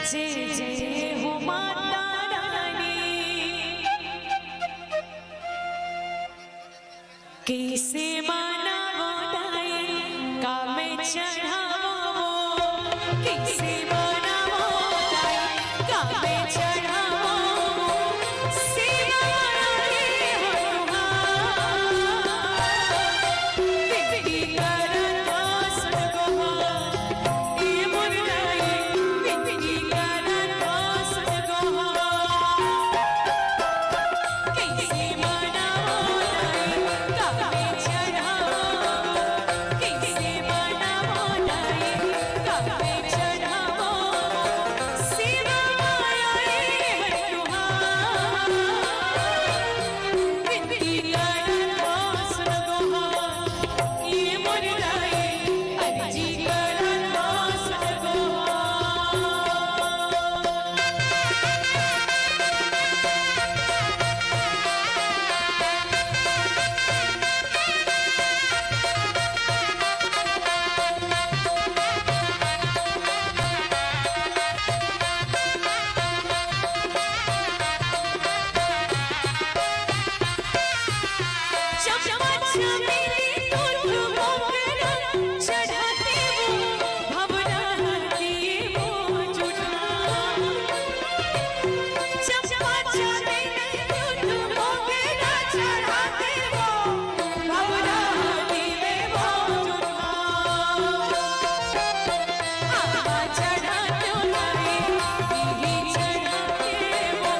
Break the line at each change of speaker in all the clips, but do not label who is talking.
जय जय हो माता रानी, कैसे माना बोलाए का मैं चढ़ावो, कैसे माना बोलाए का मैं चढ़ावो, सेवा आए हो तुम्हार, विनती करत सुन गोहार, ये मुरलाए विनती करत सुन गोहार, कैसे माना बोलाए का मैं चढ़ावो, कैसे माना बोलाए का मैं चढ़ावो, सेवा आए है तुम्हार, विनती करत सुन गोहार, ये मुरलाए अर्जी करत सुन चम्मा चमेली दूध मोगरा चढ़ाते वो भवरा दिए वो जुटा, चम्मा चमेली दूध मोगरा चढ़ाते वो भवरा दिए वो जुटा, आहा चढ़ाते नहीं बिही चढ़ाते वो,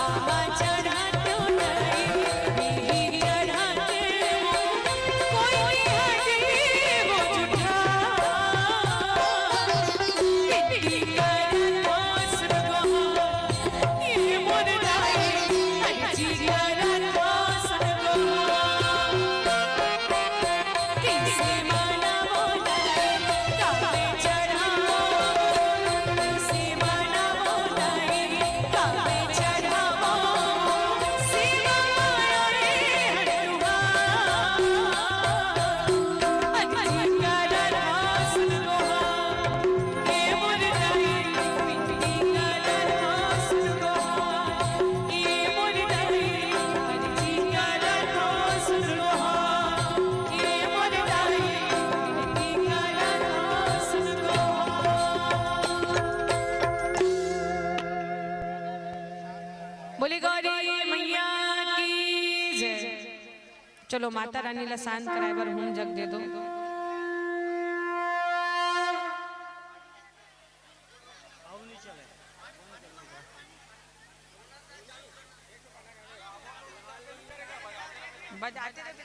आहा चढ़ाते नहीं बिही चढ़ाते वो, कोई हटे वो जुठा, विनती करत सुन गोहार, ये मुरलाए अर्जी करत सुन गोहार, कैसे माना बोलाए का मैं चढ़ावो, कैसे माना बोलाए का मैं चढ़ावो, सेवा आए है तुम्हार, अर्जी करत सुन गोहार, ये मुरलाए विनती करत सुन गोहार, ये मुरलाए अर्जी करत सुन गोहार, ये मुरलाए विनती करत सुन गोहार। बोले गौरी मैया की जय। चलो माता रानी ला शांत कराए बर होम जग दे दो। बजाते रहते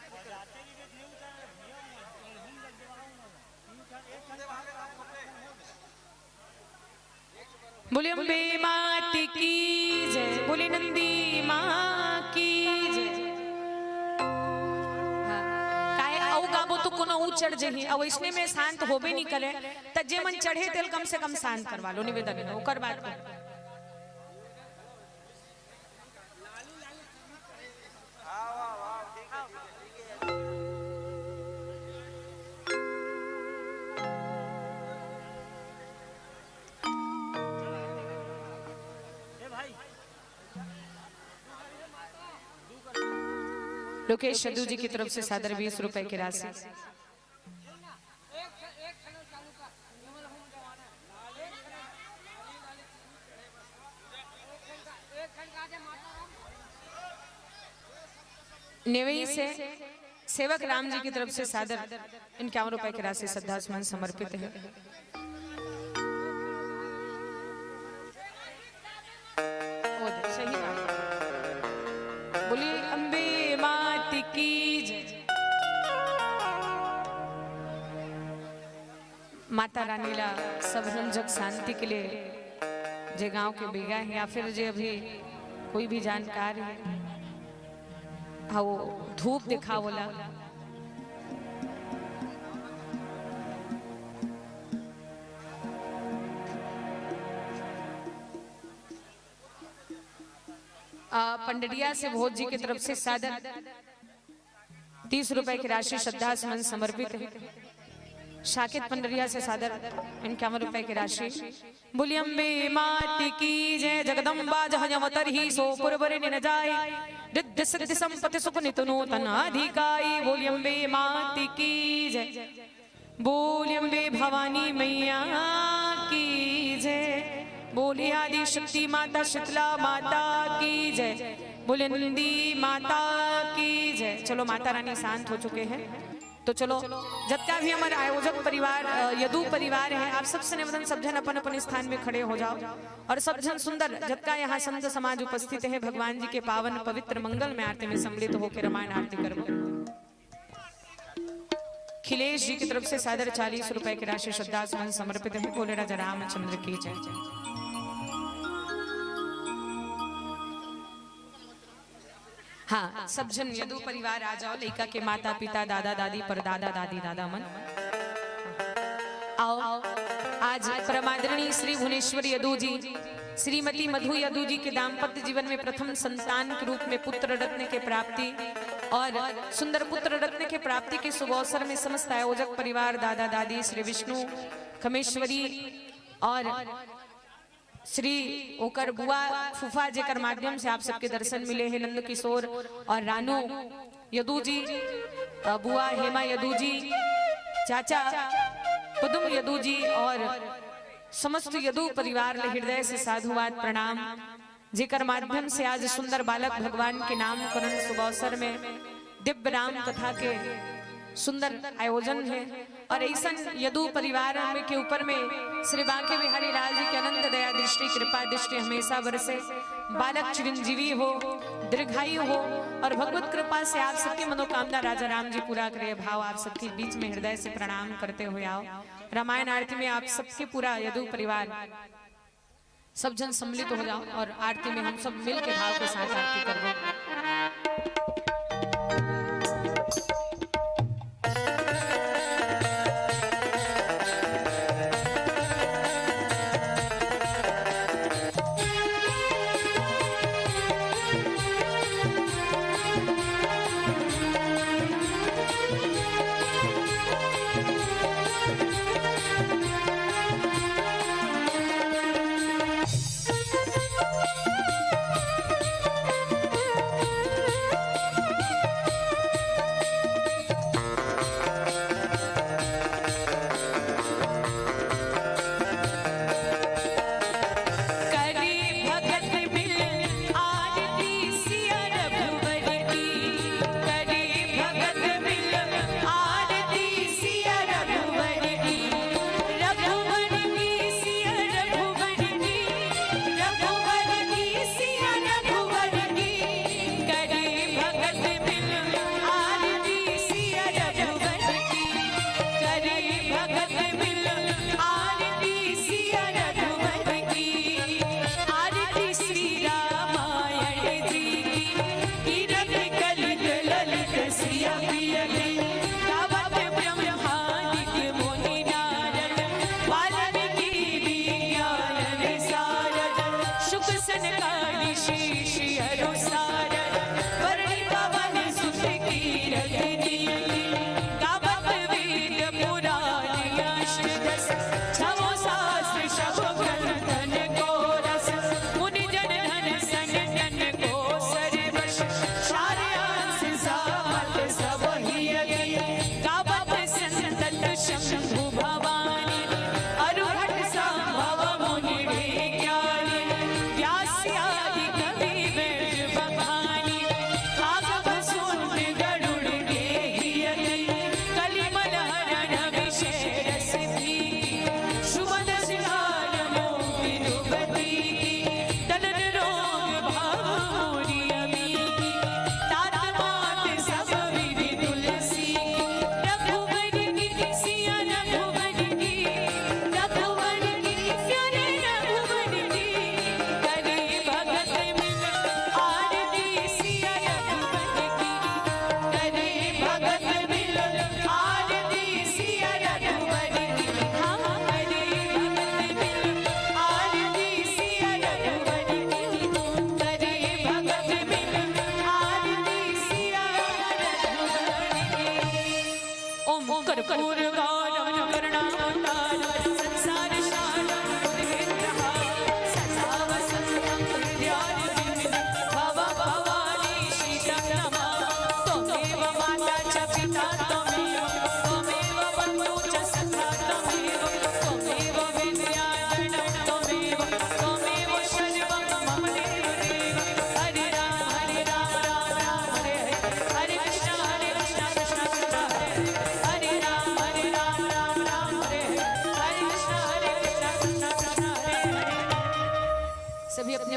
बोले अम्बे मात की जय, बोले नंदी माँ की जय। काहे औ गाबो तो कोनो ऊ चढ़ जही, और इसने में शांत होबे नहीं करे त जे मन चढ़े तेल कम से कम शांत करवा लो, निवेदन है ओकर बात को। लोकेश सदू जी की तरफ से सादर 20 रुपए की राशि। नेवई से सेवक राम जी की तरफ से सादर 51 रुपए की राशि श्रद्धासुमन समर्पित है। सही बात। बोली अम्बे मात की जय। माता रानी ला सब जग शांति के लिए जे गांव के बेगा है या फिर जे अभी कोई भी जानकार है हाँ वो धूप दिखावला। पंडरिया से भोज जी की तरफ से सादर 30 रुपए की राशि श्रद्धासुमन समर्पित है। शाकित पंडरिया से सादर 51 रुपए की राशि। बोली अम्बे मात की जय, जगदम्बा जहयवतर ही सो पुरवरे न जाय, रिद्धि सिद्धि संपत्ति सुख नित नूतन अधिकाई। बोली अम्बे मात की जय, बोली अम्बे भवानी मैया की जय, बोली आदि शक्ति माता शीतला माता की जय, बोले नंदी माता की जय। चलो माता रानी शांत हो चुके हैं, तो चलो जितना भी हमारे आयोजक परिवार यदु परिवार है, आप सबसे निवेदन सब जन अपन अपन स्थान में खड़े हो जाओ और सब जन सुंदर जितना यहाँ संत समाज उपस्थित है भगवान जी के पावन पवित्र मंगल में आरती में सम्मिलित होकर रामायण आरती करो। खिलेश जी की तरफ से सादर 40 रुपए की राशि श्रद्धा सुमन समर्पित है। बोले राजा रामचंद्र की जय। हाँ, सब जन यदु परिवार आ जाओ, लड़का के माता पिता दादा दादी परदादा दादी दादा मन आओ। आज परमादरणीय श्री भुवनेश्वर यदु जी श्रीमती मधु यदु जी के दाम्पत्य जीवन में प्रथम संतान के रूप में पुत्र रत्न के प्राप्ति और सुंदर पुत्र रत्न के प्राप्ति के शुभ अवसर में समस्त आयोजक परिवार दादा दादी श्री विष्णु खमेश्वरी और श्री ओकर बुआ फूफा जेकर माध्यम से आप सबके दर्शन मिले हैं। नंद किशोर और रानू यदु जी, बुआ हेमा यदु जी, चाचा पदम यदु जी और समस्त यदु परिवार ले हृदय से साधुवाद प्रणाम। जेकर माध्यम से आज सुंदर बालक भगवान के नामकरण शुभ अवसर में दिव्य राम कथा के सुंदर आयोजन है। और ऐसा यदु परिवार में के ऊपर में श्री बांके बिहारी लाल जी के अनंत दया दृष्टि कृपा दृष्टि हमेशा बरसे, बालक चिरंजीवी हो, दीर्घायु हो और भगवत कृपा से आप सबकी मनोकामना राजा राम जी पूरा करे। भाव आप सबके बीच में हृदय से प्रणाम करते हुए आओ। रामायण आरती में आप सबके पूरा यदु परिवार सब जन सम्मिलित हो जाओ और आरती में हम सब मिल के भाव के साथ आरती करो।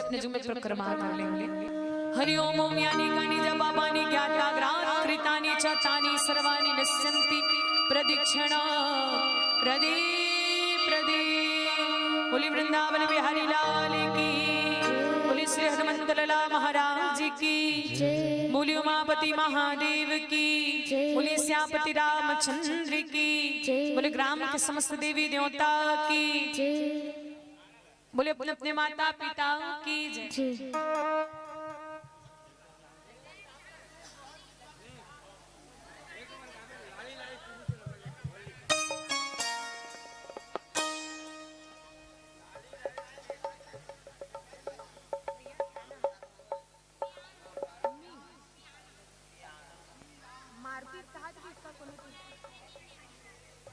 अपने जुम्मे परिक्रमा कर लेंगे। हरि ओम ओम यानी गानी जपापानी ज्ञाताग्रात कृतानि च तानि सर्वाणि नश्यन्ति प्रदक्षिणा प्रदे प्रदे। बोली वृंदावन बिहारी लाल की, बोली श्री हनुमंत लाला महाराज की, बोली उमापति महादेव की, बोली श्यामपति रामचंद्र की, बोले ग्राम के समस्त देवी देवता की, बोले अपने अपने माता पिता की जय।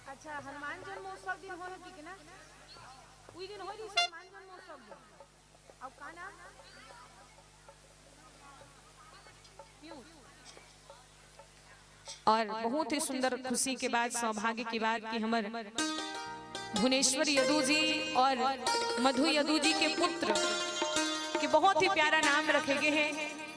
अच्छा हनुमान जन्मोत्सव दिन हो कि ना उई दिन होई हनुमान जन्मोत्सव अब का नाम
और बहुत ही सुंदर खुशी के बाद सौभाग्य की बात कि हमारे भुवनेश्वर यदु जी और मधु यदु जी के पुत्र के बहुत ही प्यारा नाम रखे गए हैं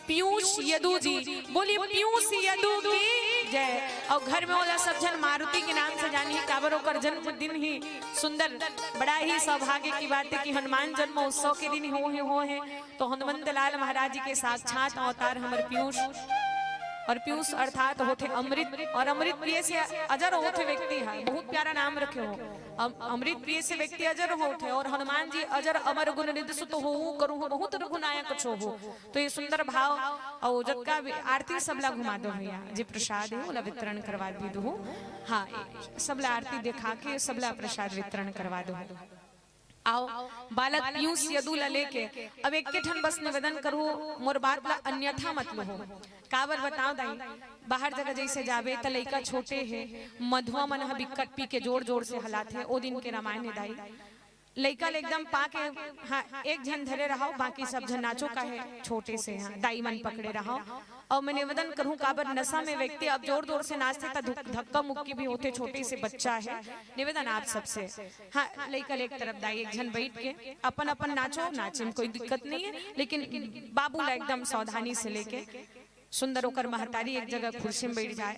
पीयूष यदु जी। बोलिए पीयूष यदु की जय। और घर में वाला सब जन मारुति के नाम से जानी है काबर होकर जन्मदिन ही सुंदर बड़ा ही सौभाग्य की बात है कि हनुमान जन्म उत्सव के दिन हो है तो हनुमंत लाल महाराज जी के साक्षात अवतार हमारे पीयूष और पीयूष अर्थात होते अमृत और अमृत प्रिय से अजर होते व्यक्ति है बहुत प्यारा नाम रखे हो अमृत प्रिय से व्यक्ति अजर होते और हनुमान जी अजर अमर गुण निधि सुत हो करूँ बहुत रघुनायक छो हो। तो ये सुंदर भाव और जब का आरती सबला घुमा दो भैया जी प्रसाद है ओला वितरण करवा दी दो। हाँ सबला आरती दिखा के सबला प्रसाद वितरण करवा दो। आओ बालक पीयूष यदुला लेके अब एक के ठन बस निवेदन करूँ मोर बात ला अन्यथा मत लो काबर बताओ दाई बाहर जगह जैसे जावे त लइका छोटे है मधुआ मन बिकट पी के जोर जोर से हलाते है ओ दिन के रामायण है दाई लइका एकदम पाके हाँ एक जन धरे रहो बाकी सब जन नाचो का है छोटे से हाँ दाई मन पकड़े रहो। और मैं निवेदन करूं काबर नशा में व्यक्ति अब जोर जोर से नाचते तो धक्का मुक्की भी होते छोटे से बच्चा है निवेदन आप सबसे हाँ लइका एक तरफ दाई एक जन बैठ के अपन अपन नाचो नाचे में कोई दिक्कत नहीं है लेकिन बाबूला एकदम सावधानी से लेके सुंदर होकर महतारी एक जगह कुर्सी में बैठ जाए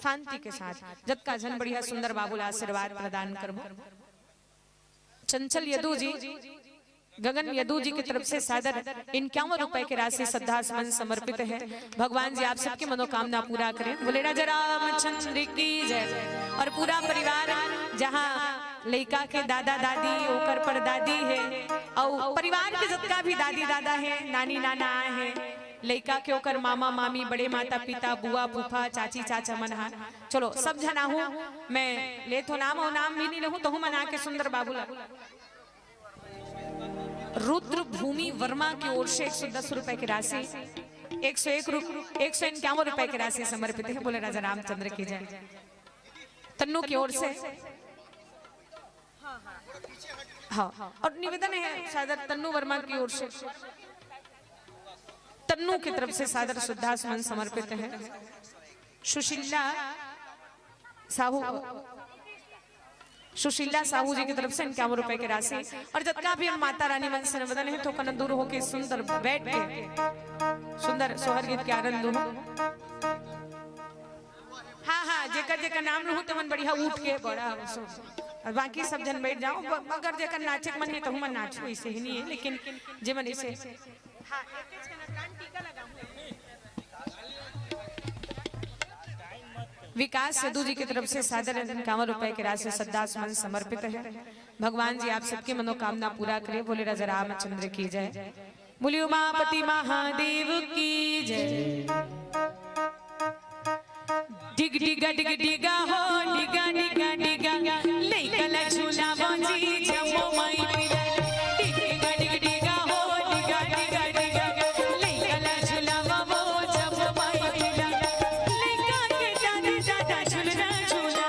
शांति के साथ जब का जन बढ़िया सुंदर बाबूला आशीर्वाद प्रदान करो। चंचल यदु जी गगन यदु जी की तरफ से सादर 51 रुपए की राशि श्रद्धा सुमन समर्पित है। भगवान जी आप सबकी मनोकामना पूरा करें। बोले राजा रामचंद्र की जय। और पूरा परिवार जहाँ लड़का के दादा दादी ओकर पर दादी है और परिवार के जितना भी दादी दादा है नानी नाना है लड़का के ओकर मामा मामी बड़े माता पिता बुआ फूफा चाची चाचा मना चलो सब जना हूँ मैं ले तो नाम और नाम भी नहीं रहूं तो हूँ मना के सुंदर बाबूला रुद्र भूमि वर्मा की ओर से 110 रुपए की राशि 151 रुपए की राशि समर्पित है। बोले राजा रामचंद्र की जय। तन्नू की ओर से हाँ और निवेदन है सादर तन्नू वर्मा की ओर से तन्नू की तरफ से सादर श्रद्धा सुमन समर्पित है। सुशीला साहू जी की तरफ से 51 रुपए की राशि और जितना भी हम माता रानी मन से निवेदन है तो कन दूर होके सुंदर बैठ के सुंदर सोहर गीत के आनंद लो। हाँ हाँ जेकर जेकर नाम लो तो मन बढ़िया उठ के बड़ा और बाकी सब जन बैठ जाओ अगर जेकर नाचे मन है तो हम नाचो ऐसे ही नहीं है लेकिन जे मन ऐसे हाँ विकास यदु जी की तरफ से सादर 51 रुपए की राशि श्रद्धा सुमन समर्पित है। भगवान जी आप सबकी मनोकामना पूरा करे। बोले राजा रामचंद्र की जय। बोले उमापति महादेव की जय। डिग डिगा डिग डिगा हो डिगा डिगा डिगा लेकला झूला बंजी जमो माई पिला डिग डिगा डिग डिगा हो डिगा डिगा डिगा लेकला झूला बाबो जमो माई पिला लेका के दादा दादा झूलना झूला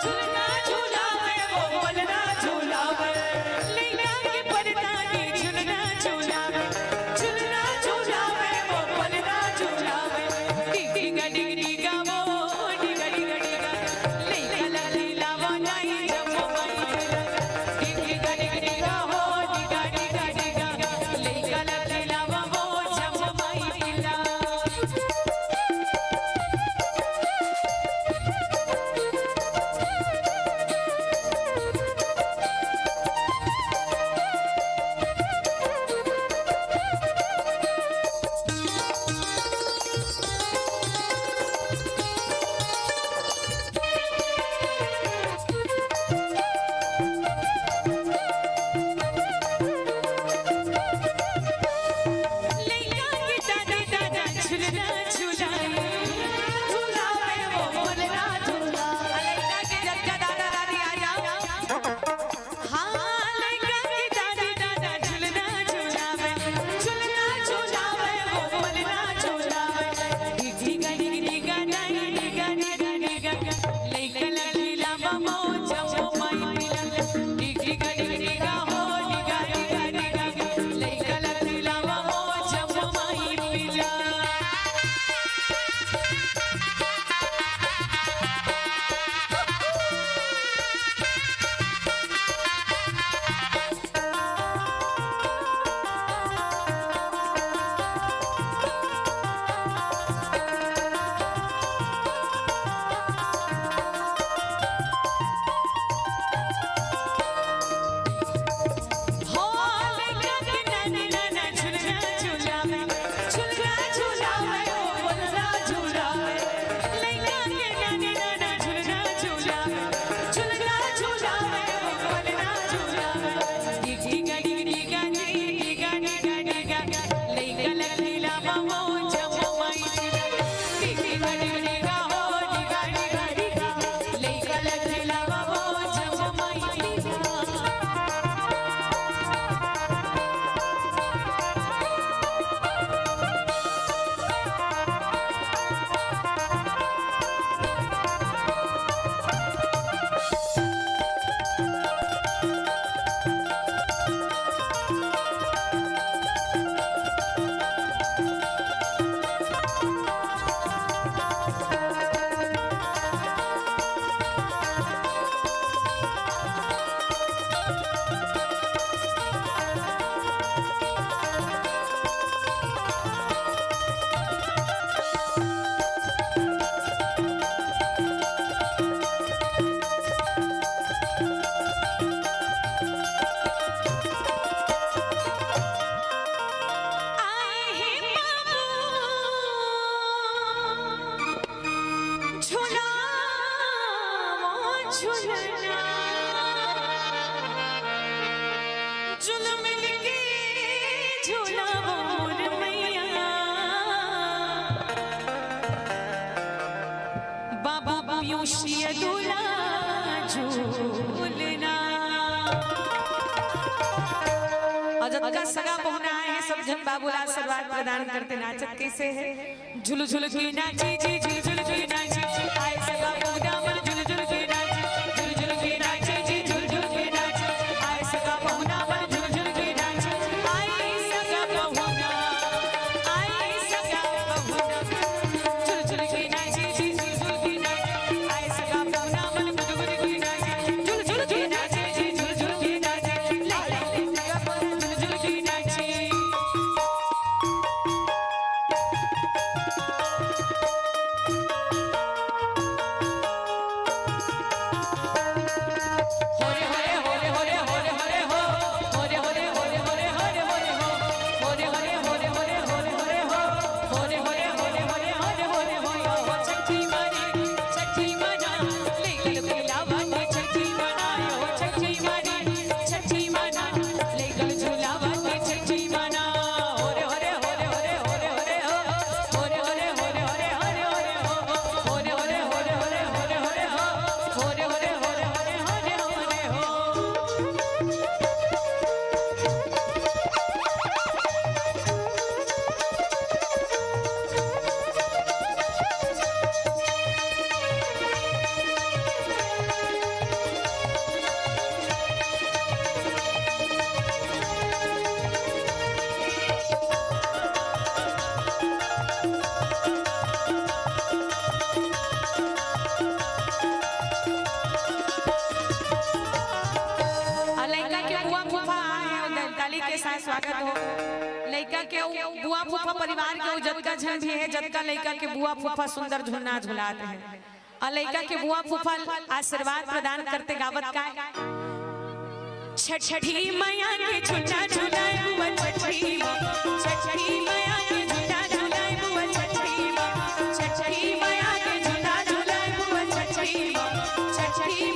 झूलना झूला वे वो बोलना झूला वे लेका के परदानी झूलना झूला झूलना झूला वे वो बोलना झूला वे डिग डिगा डिग डिगा वो डिगा डिगा डिगा लेकला लीला बनाई जुल्म के झूला मोर मैया बाबा पीयूषी दूल्हा झूलना। अजत का सगा पहुना है, सब जन बाबूला आशीर्वाद प्रदान करते। नाचत कैसे है? झुल झुल की नाची जी, झुल झुल की नाची, आए सगा पहुना मन झुल झुल की नाची, झुल झुल की नाची जी, झुल झुल की नाची, आए सगा पहुना मन झुल झुल की नाची, आए सगा पहुना, आए सगा पहुना, झुल झुल की नाची जी, झुल झुल की नाची, आए सगा पहुना मन झुल झुल की नाची, झुल झुल की नाची जी, झुल झुल की नाची, ला ला सगा पहुना झुल झुल की नाची। स्वागत हो। लड़का के बुआ फूफा परिवार के जतका झन भी है, जतका लड़का के बुआ फूफा सुंदर झुलना झुलाते हैं। और लड़का के बुआ फूफा आशीर्वाद प्रदान करते गावत का छठी मैया के झुलना झुलाए बुआ छठी मैया के झुलना झुलाए बुआ छठी मैया के झुलना झुलाए बुआ छठी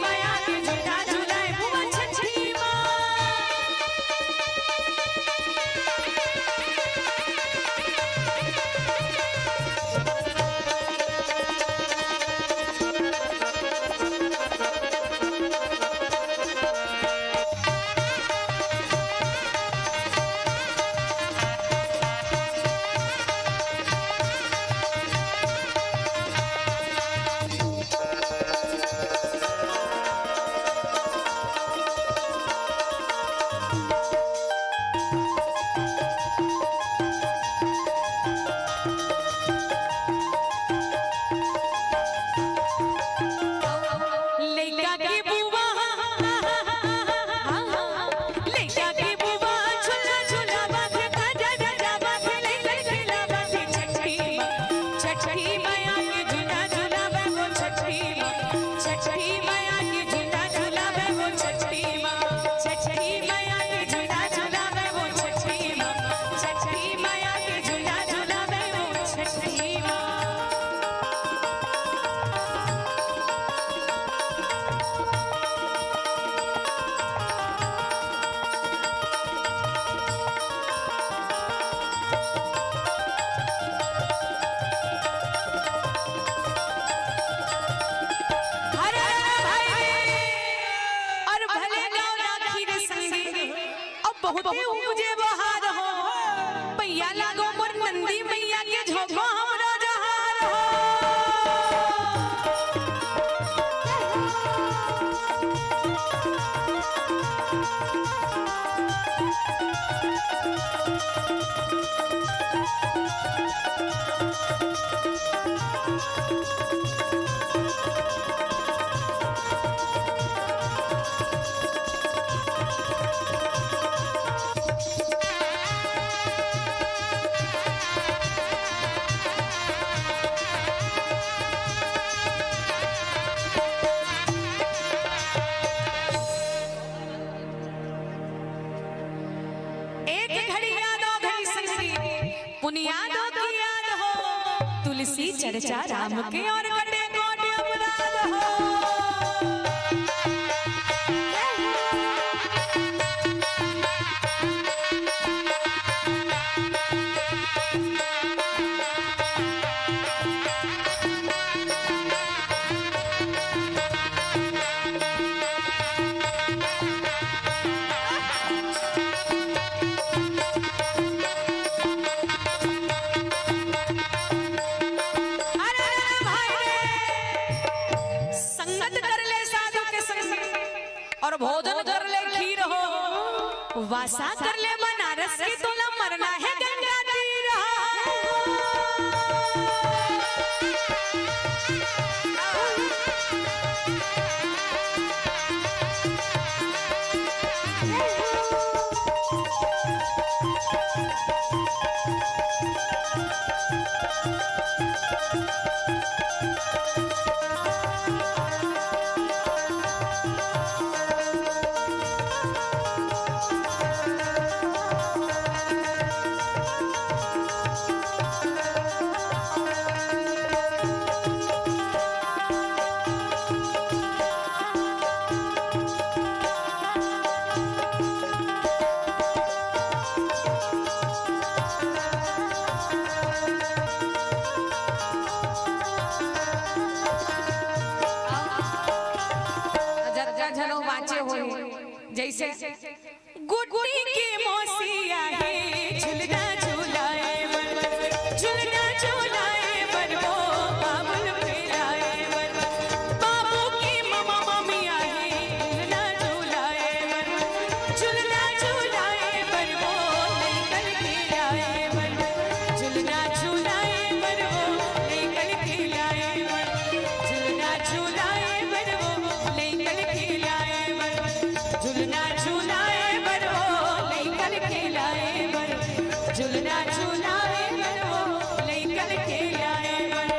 मैया के झुलना झुलाए बुआ छठी। बहुत मुझे बहार हो पैया लागो मोर नंदी मैया के झोंका हमरा जहार हो। बुनियादों की याद हो तुलसी चर्चा राम के और कटे कोटे अपराध हो। वासा कर ले बनारस की तुला मरना है गंगा तीर। जैसे गुड्डी की मौसिया है झुलना झुलाए बर, झुलना झुलाए बर वो बाबुल पिलाए बर। बाबू की ममा ममिया है झुलना झुलाए बर, झुलना झुलाए बर वो लेकर खिलाए बर, झुलना झुलाए बर वो लेकर खिलाए बर, झुलना झुलाए बर वो लेकर खिलाए बर, झुलना झुलाए बर वो लेकर खिलाए बर, झुलना झुलाए बर वो लेकर खिलाए बर।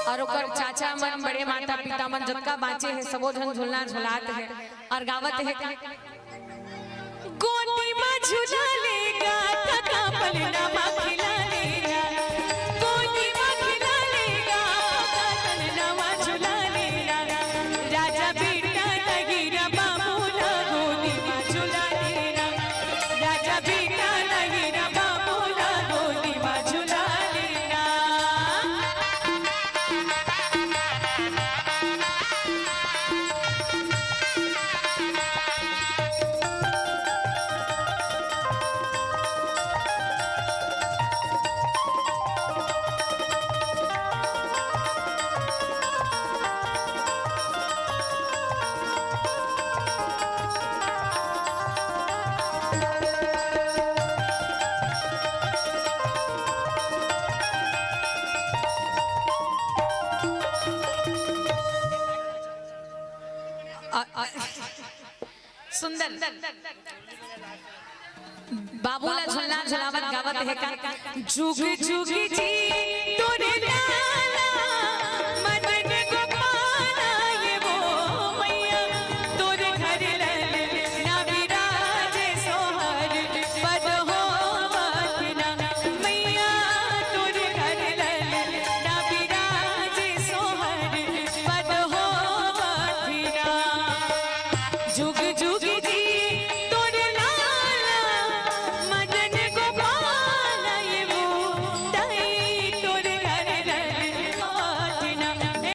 और ओकर चाचा मन बड़े माता पिता मन जतका बाँचे है सबो झन झुलना झुलात है और गावत है गोदी में झुला लेगा तका पलना मां खिला लेगा, गोदी में खिला लेगा तका पलना मां झुला लेगा। राजा बेटा लगी बाबूला गोदी में झुला लेगा, राजा बेटा लगी बाबूला गोदी में झुला लेगा। सुंदर बाबूला झुलना झुलावत गावत है का जुग जुग जी